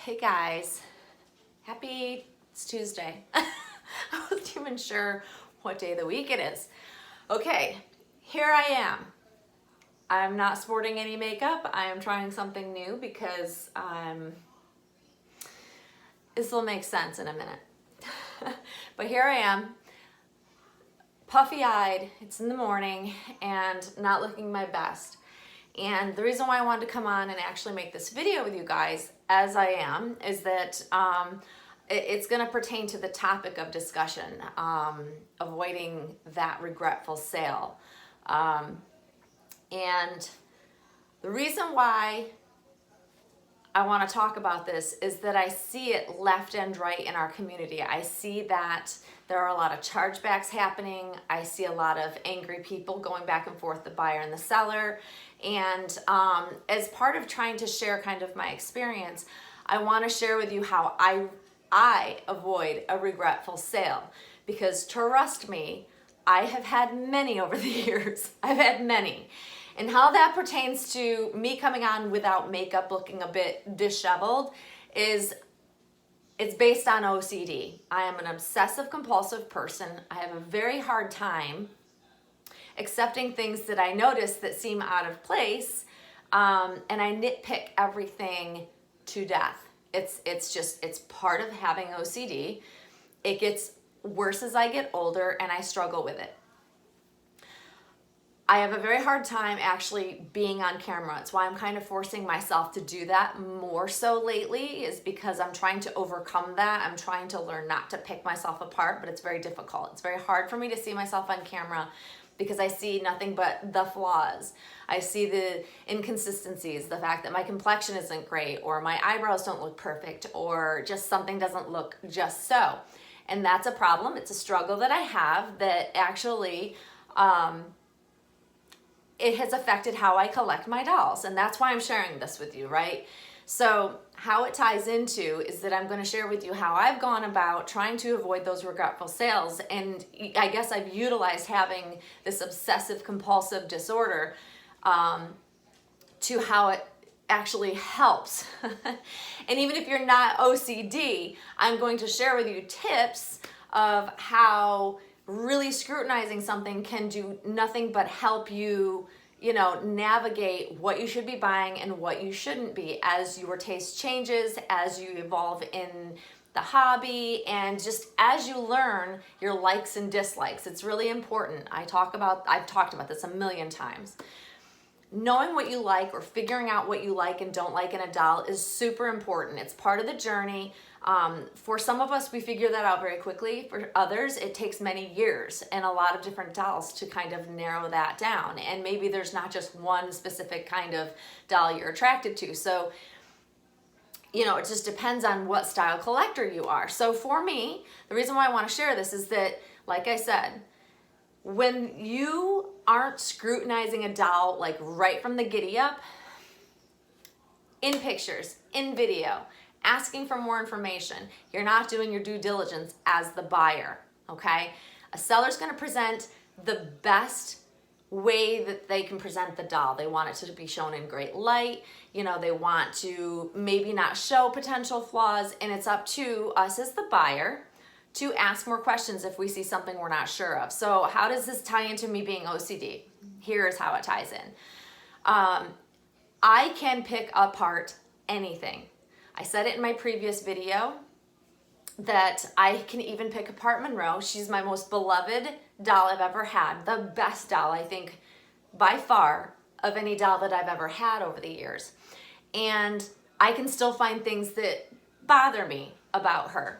Hey guys, it's Tuesday. I wasn't even sure what day of the week it is. Okay, here I am. I'm not sporting any makeup. I am trying something new because this will make sense in a minute. But here I am, puffy-eyed, it's in the morning, and not looking my best. And the reason why I wanted to come on and actually make this video with you guys as I am is that it's going to pertain to the topic of discussion, avoiding that regretful sale. And the reason why I want to talk about this is that I see it left and right in our community. I see that there are a lot of chargebacks happening. I see a lot of angry people going back and forth, the buyer and the seller. And as part of trying to share kind of my experience, I want to share with you how I avoid a regretful sale. Because trust me, I have had many over the years. I've had many. And how that pertains to me coming on without makeup, looking a bit disheveled, is it's based on OCD. I am an obsessive compulsive person. I have a very hard time accepting things that I notice that seem out of place, and I nitpick everything to death. It's part of having OCD. It gets worse as I get older, and I struggle with it. I have a very hard time actually being on camera. It's why I'm kind of forcing myself to do that more so lately, is because I'm trying to overcome that. I'm trying to learn not to pick myself apart, but it's very difficult. It's very hard for me to see myself on camera because I see nothing but the flaws. I see the inconsistencies, the fact that my complexion isn't great, or my eyebrows don't look perfect, or just something doesn't look just so. And that's a problem. It's a struggle that I have that actually it has affected how I collect my dolls. And that's why I'm sharing this with you, right? So how it ties into is that I'm going to share with you how I've gone about trying to avoid those regretful sales. And I guess I've utilized having this obsessive compulsive disorder to how it actually helps. And even if you're not OCD, I'm going to share with you tips of how really scrutinizing something can do nothing but help you, navigate what you should be buying and what you shouldn't be as your taste changes, as you evolve in the hobby, and just as you learn your likes and dislikes. It's really important. I've talked about this a million times. Knowing what you like or figuring out what you like and don't like in a doll is super important. It's part of the journey. For some of us, we figure that out very quickly. For others, it takes many years and a lot of different dolls to kind of narrow that down. And maybe there's not just one specific kind of doll you're attracted to. So, it just depends on what style collector you are. So for me, the reason why I want to share this is that, like I said, when you aren't scrutinizing a doll like right from the giddy up, in pictures, in video, asking for more information, you're not doing your due diligence as the buyer, okay? A seller's gonna present the best way that they can present the doll. They want it to be shown in great light, they want to maybe not show potential flaws, and it's up to us as the buyer to ask more questions if we see something we're not sure of. So how does this tie into me being OCD? Here's how it ties in. I can pick apart anything. I said it in my previous video that I can even pick apart Monroe. She's my most beloved doll I've ever had. The best doll, I think, by far, of any doll that I've ever had over the years. And I can still find things that bother me about her.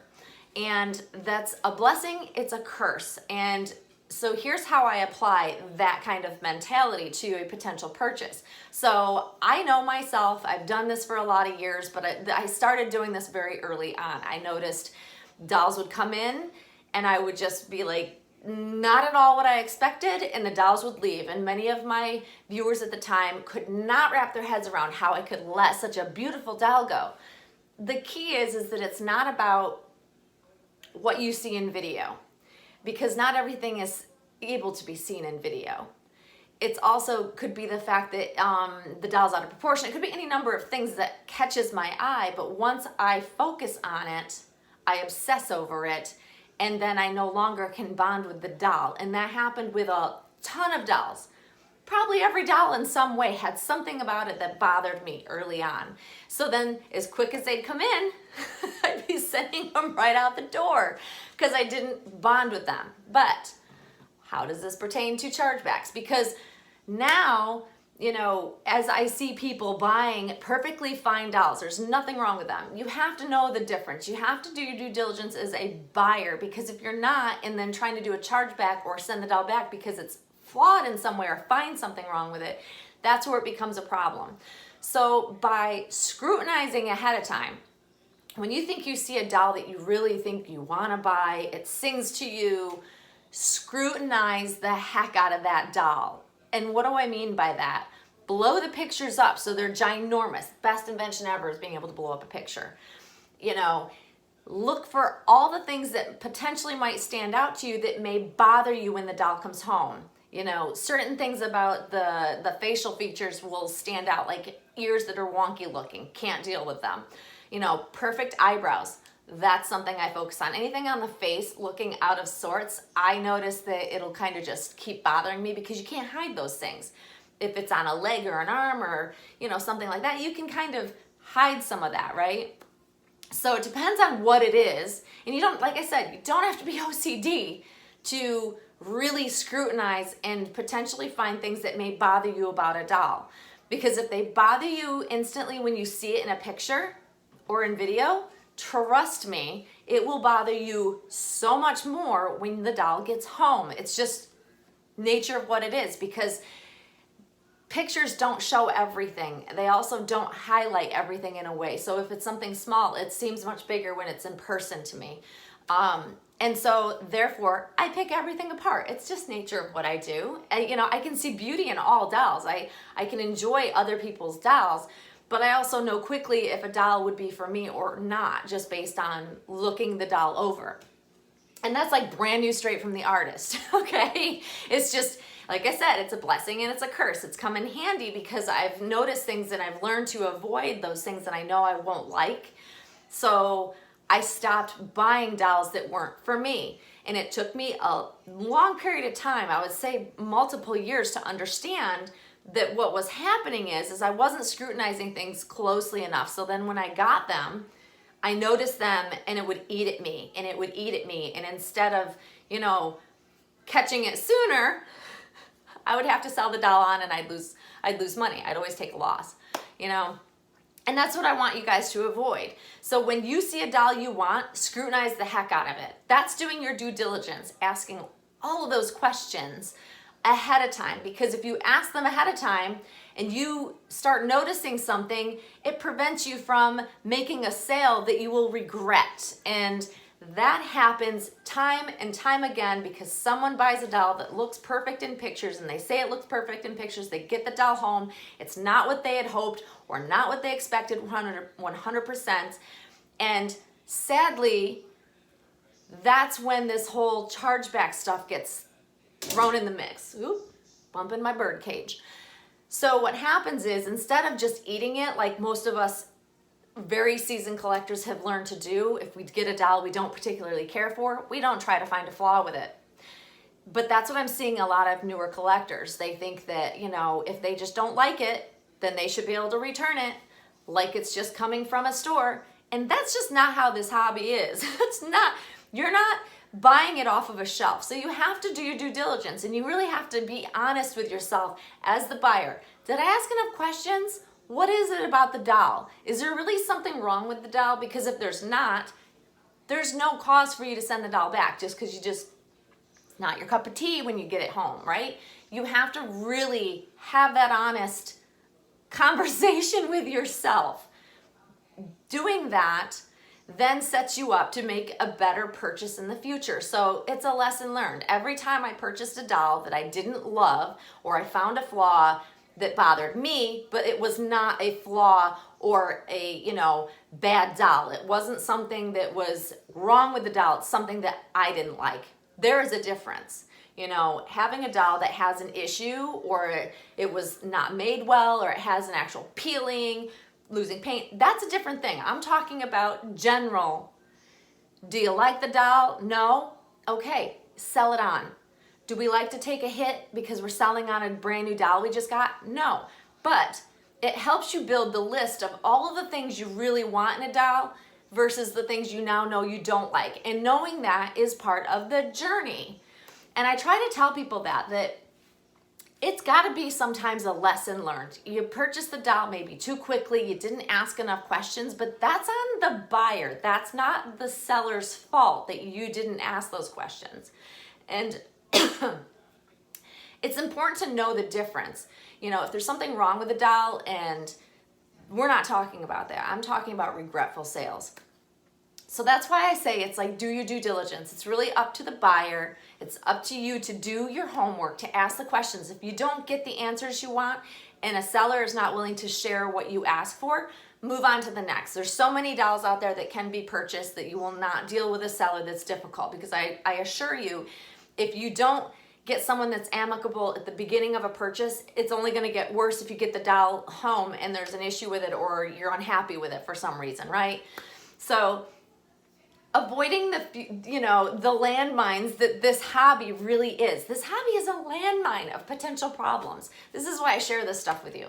And that's a blessing, it's a curse. And so here's how I apply that kind of mentality to a potential purchase. So I know myself, I've done this for a lot of years, but I started doing this very early on. I noticed dolls would come in and I would just be like, not at all what I expected, and the dolls would leave. And many of my viewers at the time could not wrap their heads around how I could let such a beautiful doll go. The key is that it's not about what you see in video, because not everything is able to be seen in video. It's also could be the fact that the doll's out of proportion. It could be any number of things that catches my eye, but once I focus on it, I obsess over it, and then I no longer can bond with the doll. And that happened with a ton of dolls. Probably every doll in some way had something about it that bothered me early on. So then as quick as they'd come in, I'd be sending them right out the door because I didn't bond with them. But how does this pertain to chargebacks? Because now, you know, as I see people buying perfectly fine dolls, there's nothing wrong with them. You have to know the difference. You have to do your due diligence as a buyer, because if you're not, and then trying to do a chargeback or send the doll back because it's flawed in some way or find something wrong with it, that's where it becomes a problem. So by scrutinizing ahead of time, when you think you see a doll that you really think you want to buy, it sings to you, scrutinize the heck out of that doll. And what do I mean by that? Blow the pictures up so they're ginormous. Best invention ever is being able to blow up a picture. You know, look for all the things that potentially might stand out to you that may bother you when the doll comes home. You know, certain things about the facial features will stand out, like ears that are wonky looking, can't deal with them. You know, perfect eyebrows. That's something I focus on. Anything on the face looking out of sorts, I notice that it'll kind of just keep bothering me because you can't hide those things. If it's on a leg or an arm or, you know, something like that, you can kind of hide some of that, right? So it depends on what it is. And you don't, like I said, you don't have to be OCD to really scrutinize and potentially find things that may bother you about a doll. Because if they bother you instantly when you see it in a picture or in video, trust me, it will bother you so much more when the doll gets home. It's just nature of what it is, because pictures don't show everything. They also don't highlight everything in a way. So if it's something small, it seems much bigger when it's in person to me. And so therefore, I pick everything apart. It's just nature of what I do. And, you know, I can see beauty in all dolls. I can enjoy other people's dolls. But I also know quickly if a doll would be for me or not, just based on looking the doll over. And that's like brand new, straight from the artist, okay? It's just, like I said, it's a blessing and it's a curse. It's come in handy because I've noticed things and I've learned to avoid those things that I know I won't like. So I stopped buying dolls that weren't for me. And it took me a long period of time, I would say multiple years, to understand that what was happening is I wasn't scrutinizing things closely enough. So then when I got them, I noticed them and it would eat at me and it would eat at me. And instead of, you know, catching it sooner, I would have to sell the doll on and I'd lose money. I'd always take a loss, you know. And that's what I want you guys to avoid. So when you see a doll you want, scrutinize the heck out of it. That's doing your due diligence, asking all of those questions ahead of time, because if you ask them ahead of time and you start noticing something, it prevents you from making a sale that you will regret. And that happens time and time again because someone buys a doll that looks perfect in pictures and they say it looks perfect in pictures. They get the doll home. It's not what they had hoped or not what they expected 100%. And sadly, that's when this whole chargeback stuff gets thrown in the mix. Oop, bumping my bird cage. So what happens is, instead of just eating it like most of us very seasoned collectors have learned to do, if we get a doll we don't particularly care for, we don't try to find a flaw with it. But that's what I'm seeing a lot of newer collectors. They think that, you know, if they just don't like it, then they should be able to return it like it's just coming from a store. And that's just not how this hobby is. It's not, you're not buying it off of a shelf. So you have to do your due diligence and you really have to be honest with yourself as the buyer. Did I ask enough questions? What is it about the doll? Is there really something wrong with the doll? Because if there's not, there's no cause for you to send the doll back just because it's not your cup of tea when you get it home, right? You have to really have that honest conversation with yourself. Doing that then sets you up to make a better purchase in the future. So it's a lesson learned. Every time I purchased a doll that I didn't love, or I found a flaw that bothered me, but it was not a flaw or a, you know, bad doll. It wasn't something that was wrong with the doll. It's something that I didn't like. There is a difference. You know, having a doll that has an issue, or it was not made well, or it has an actual peeling, losing paint, that's a different thing. I'm talking about general. Do you like the doll? No? Okay, sell it on. Do we like to take a hit because we're selling on a brand new doll we just got? No. But it helps you build the list of all of the things you really want in a doll versus the things you now know you don't like. And knowing that is part of the journey. And I try to tell people that it's got to be sometimes a lesson learned. You purchased the doll maybe too quickly, you didn't ask enough questions, but that's on the buyer. That's not the seller's fault that you didn't ask those questions. And it's important to know the difference. You know, if there's something wrong with the doll, and we're not talking about that. I'm talking about regretful sales. So that's why I say it's like, do your due diligence. It's really up to the buyer. It's up to you to do your homework, to ask the questions. If you don't get the answers you want and a seller is not willing to share what you ask for, move on to the next. There's so many dolls out there that can be purchased that you will not deal with a seller that's difficult, because I assure you, if you don't get someone that's amicable at the beginning of a purchase, it's only going to get worse if you get the doll home and there's an issue with it, or you're unhappy with it for some reason, right? So avoiding the landmines that this hobby really is. This hobby is a landmine of potential problems. This is why I share this stuff with you.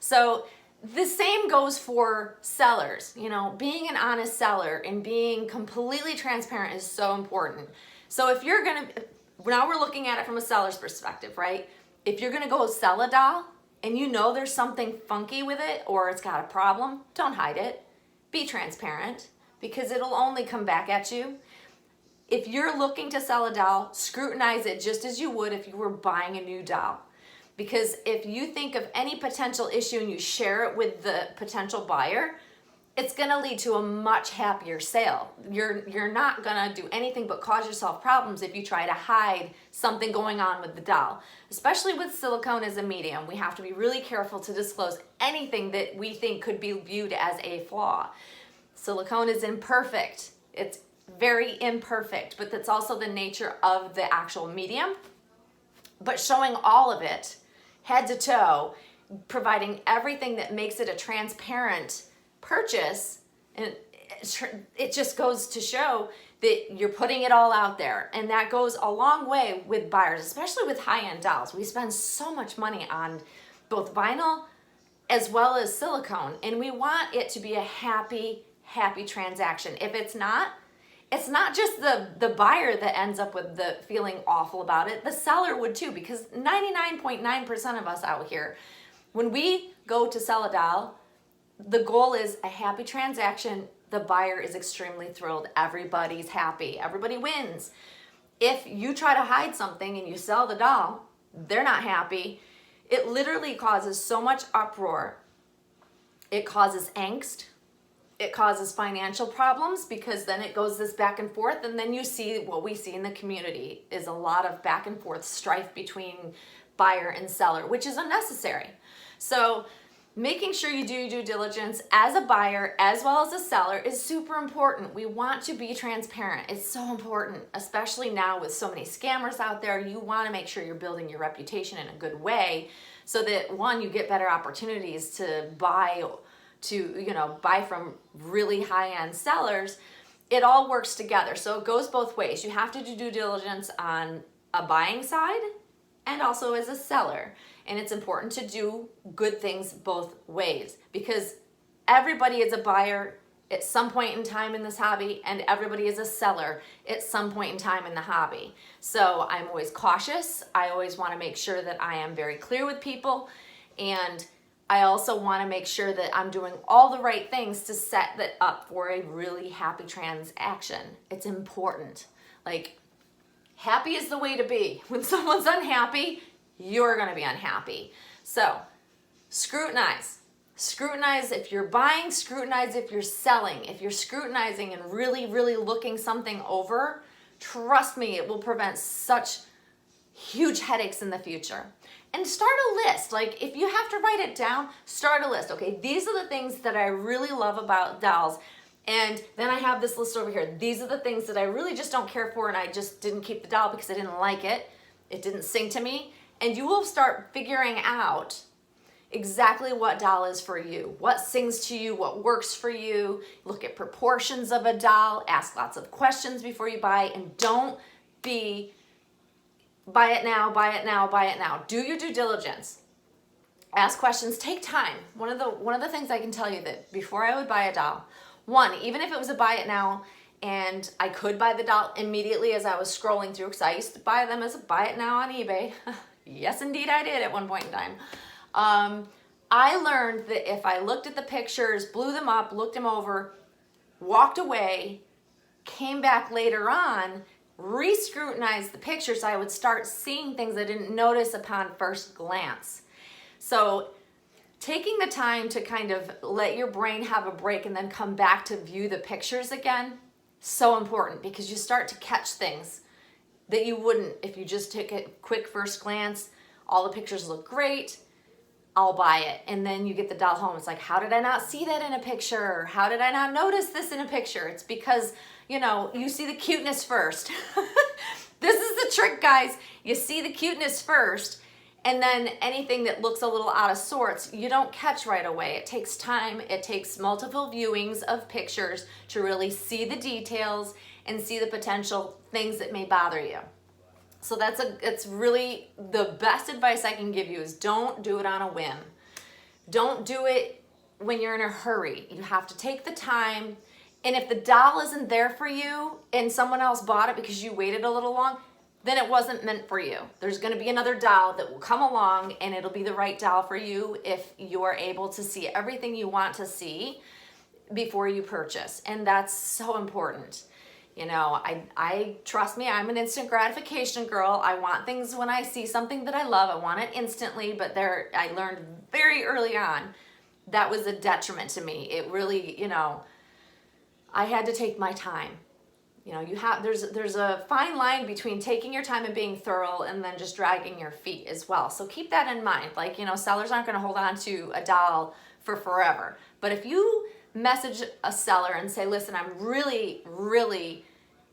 So the same goes for sellers. You know, being an honest seller and being completely transparent is so important. So if you're going to, now we're looking at it from a seller's perspective, right? If you're going to go sell a doll and you know there's something funky with it or it's got a problem, don't hide it. Be transparent, because it'll only come back at you. If you're looking to sell a doll, scrutinize it just as you would if you were buying a new doll. Because if you think of any potential issue and you share it with the potential buyer, it's gonna lead to a much happier sale. You're not gonna do anything but cause yourself problems if you try to hide something going on with the doll. Especially with silicone as a medium, we have to be really careful to disclose anything that we think could be viewed as a flaw. Silicone is imperfect. It's very imperfect, but that's also the nature of the actual medium. But showing all of it, head to toe, providing everything that makes it a transparent purchase, and it just goes to show that you're putting it all out there. And that goes a long way with buyers, especially with high-end dolls. We spend so much money on both vinyl as well as silicone, and we want it to be a happy transaction. If it's not just the buyer that ends up with the feeling awful about it. The seller would too, because 99.9% of us out here, when we go to sell a doll, the goal is a happy transaction. The buyer is extremely thrilled. Everybody's happy. Everybody wins. If you try to hide something and you sell the doll, they're not happy. It literally causes so much uproar. It causes angst. It causes financial problems, because then it goes this back and forth, and then you see what we see in the community is a lot of back and forth strife between buyer and seller, which is unnecessary. So making sure you do your due diligence as a buyer as well as a seller is super important. We want to be transparent. It's so important, especially now with so many scammers out there. You want to make sure you're building your reputation in a good way so that, one, you get better opportunities to buy from really high-end sellers. It all works together. So it goes both ways. You have to do due diligence on a buying side and also as a seller. And it's important to do good things both ways, because everybody is a buyer at some point in time in this hobby, and everybody is a seller at some point in time in the hobby. So I'm always cautious. I always want to make sure that I am very clear with people, and I also want to make sure that I'm doing all the right things to set that up for a really happy transaction. It's important. Like, happy is the way to be. When someone's unhappy, you're going to be unhappy. So, scrutinize. Scrutinize if you're buying, scrutinize if you're selling. If you're scrutinizing and really, really looking something over, trust me, it will prevent such huge headaches in the future. And start a list. Like, if you have to write it down, start a list. Okay, these are the things that I really love about dolls. And then I have this list over here. These are the things that I really just don't care for, and I just didn't keep the doll because I didn't like it. it didn't sing to me. And you will start figuring out exactly what doll is for you, what sings to you, what works for you. Look at proportions of a doll, ask lots of questions before you buy, and don't be buy it now, buy it now, buy it now. Do your due diligence. Ask questions, take time. One of the things I can tell you that before I would buy a doll, one, even if it was a buy it now and I could buy the doll immediately as I was scrolling through, because I used to buy them as a buy it now on eBay. Yes, indeed I did at one point in time. I learned that if I looked at the pictures, blew them up, looked them over, walked away, came back later on, re-scrutinized the pictures, I would start seeing things I didn't notice upon first glance. So taking the time to kind of let your brain have a break and then come back to view the pictures again, so important, because you start to catch things that you wouldn't if you just took a quick first glance. All the pictures look great, I'll buy it. And then you get the doll home. It's like, how did I not see that in a picture? How did I not notice this in a picture? It's because, you know, you see the cuteness first. This is the trick, guys. You see the cuteness first, and then anything that looks a little out of sorts, you don't catch right away. It takes time. It takes multiple viewings of pictures to really see the details and see the potential things that may bother you. So it's really the best advice I can give you is don't do it on a whim. Don't do it when you're in a hurry. You have to take the time. And if the doll isn't there for you and someone else bought it because you waited a little long, then it wasn't meant for you. There's going to be another doll that will come along, and it'll be the right doll for you if you are able to see everything you want to see before you purchase. And that's so important. You know, I trust me, I'm an instant gratification girl. I want things when I see something that I love. I want it instantly, but I learned very early on that was a detriment to me. It really, you know, I had to take my time. You know, there's a fine line between taking your time and being thorough and then just dragging your feet as well. So keep that in mind. Like, you know, sellers aren't going to hold on to a doll for forever. But if you message a seller and say, listen, I'm really, really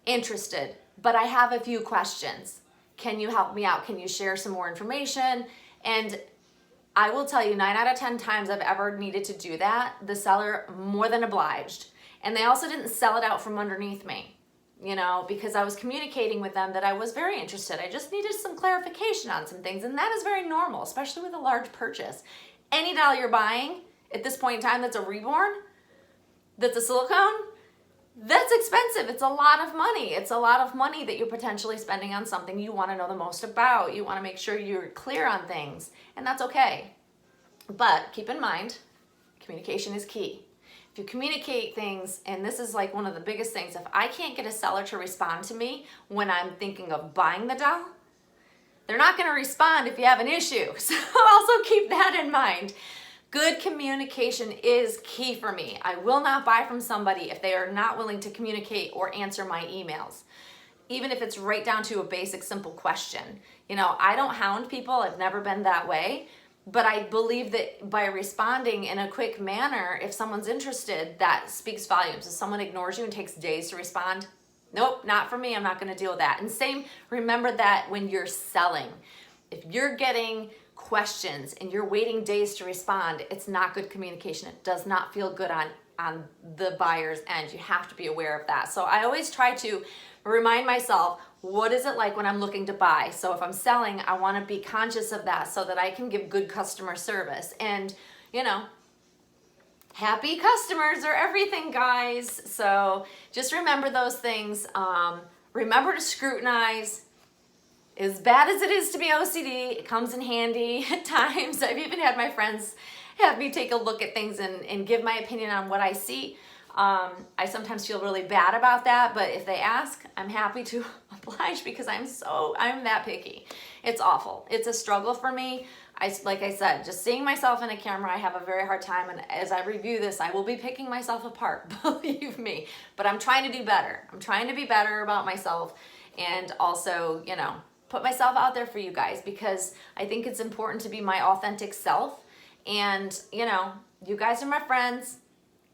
interested, but I have a few questions. Can you help me out? Can you share some more information? And I will tell you, 9 out of 10 times I've ever needed to do that, the seller more than obliged. And they also didn't sell it out from underneath me, you know, because I was communicating with them that I was very interested. I just needed some clarification on some things. And that is very normal, especially with a large purchase. Any doll you're buying at this point in time that's a reborn, that's a silicone, that's expensive. It's a lot of money. It's a lot of money that you're potentially spending on something you want to know the most about. You want to make sure you're clear on things, and that's okay. But keep in mind, communication is key. If you communicate things, and this is like one of the biggest things, if I can't get a seller to respond to me when I'm thinking of buying the doll, they're not going to respond if you have an issue. So also keep that in mind. Good communication is key for me. I will not buy from somebody if they are not willing to communicate or answer my emails, even if it's right down to a basic, simple question. You know, I don't hound people. I've never been that way. But I believe that by responding in a quick manner, if someone's interested, that speaks volumes. If someone ignores you and takes days to respond, nope, not for me. I'm not going to deal with that. And same, remember that when you're selling. If you're getting questions and you're waiting days to respond, it's not good communication. It does not feel good on the buyer's end. You have to be aware of that. So I always try to remind myself, what is it like when I'm looking to buy? So if I'm selling, I want to be conscious of that so that I can give good customer service. And, you know, happy customers are everything, guys. So just remember those things. Remember to scrutinize. As bad as it is to be OCD, it comes in handy at times. I've even had my friends have me take a look at things and give my opinion on what I see. I sometimes feel really bad about that, but if they ask, I'm happy to oblige because I'm that picky. It's awful. It's a struggle for me. Like I said, just seeing myself in a camera, I have a very hard time. And as I review this, I will be picking myself apart, believe me. But I'm trying to do better. I'm trying to be better about myself and also, you know, put myself out there for you guys because I think it's important to be my authentic self. And, you know, you guys are my friends.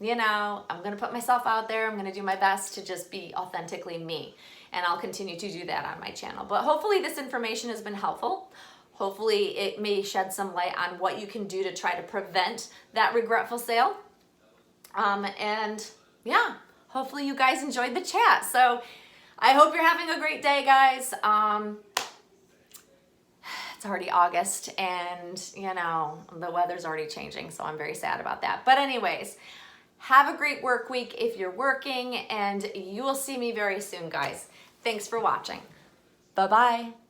you know, I'm gonna put myself out there. I'm gonna do my best to just be authentically me. And I'll continue to do that on my channel. But hopefully this information has been helpful. Hopefully it may shed some light on what you can do to try to prevent that regretful sale. And yeah, hopefully you guys enjoyed the chat. So I hope you're having a great day, guys. It's already August and, you know, the weather's already changing, so I'm very sad about that. But anyways, have a great work week if you're working, and you will see me very soon, guys. Thanks for watching. Bye-bye.